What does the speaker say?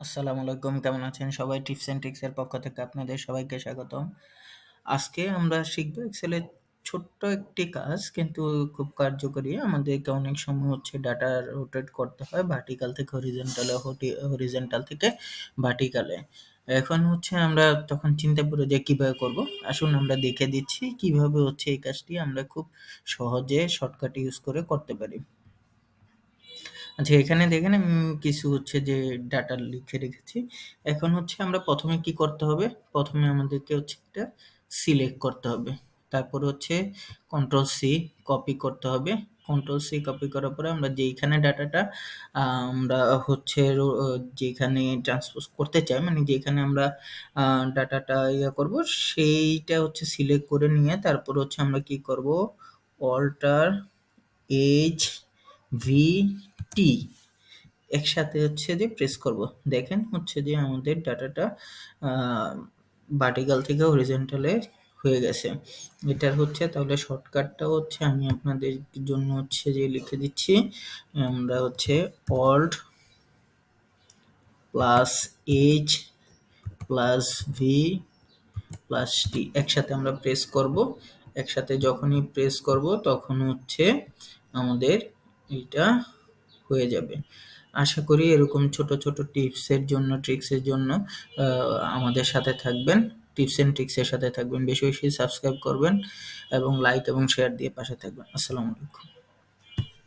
আসসালামু আলাইকুম। কেমন আছেন সবাই? টিপস অ্যান্ড ট্রিক্স এর পক্ষ থেকে আপনাদের সবাইকে স্বাগতম। আজকে আমরা শিখব এক্সেলের ছোট্ট একটি কাজ কিন্তু খুব কার্যকরী। আমাদেরকে অনেক সময় ডাটা রোটেট করতে হয় ভার্টিক্যাল থেকে হরিজন্টালে, হরিজন্টাল থেকে ভার্টিক্যালে। এখন আমরা তখন চিন্তা করি যে কিভাবে করব? আসুন আমরা দেখে দিচ্ছি কিভাবে এই কাজটি আমরা খুব সহজে শর্টকাট ইউজ করে করতে পারি। আচ্ছা, এখানে দেখেন আমি কিছু যে ডাটা লিখে রেখেছি। এখন আমরা ১ম এ কি করতে হবে? ১ম এ আমাদেরকে এটা সিলেক্ট করতে হবে। তারপর কন্ট্রোল সি কপি করতে হবে। কন্ট্রোল সি কপি করার পরে আমরা যেইখানে ডাটাটা আমরা যেখানে ট্রান্সপোজ করতে চাই, মানে যেখানে আমরা ডাটাটা করব, সেইটা সিলেক্ট করে নিয়ে তারপর আমরা কি করব? অল্টার এইচ ভি টি একসাথে প্রেস করব। দেখেন যে আমাদের ডাটাটা ভার্টিক্যাল থেকে হরিজন্টালে হয়ে গেছে। এটার তাহলে শর্টকাটটা আমি আপনাদের জন্য যে লিখে দিচ্ছি। আমরা alt plus H plus V plus T একসাথে আমরা প্রেস করব। একসাথে যখনই প্রেস করব তখন আমাদের এটা হয়ে যাবে। আশা করি এরকম ছোট ছোট টিপসের জন্য, ট্রিক্সের জন্য আমাদের সাথে থাকবেন। টিপস এন্ড ট্রিক্সের সাথে থাকবেন। বেশি বেশি সাবস্ক্রাইব করবেন এবং লাইক এবং শেয়ার দিয়ে পাশে থাকবেন। আসসালামু আলাইকুম।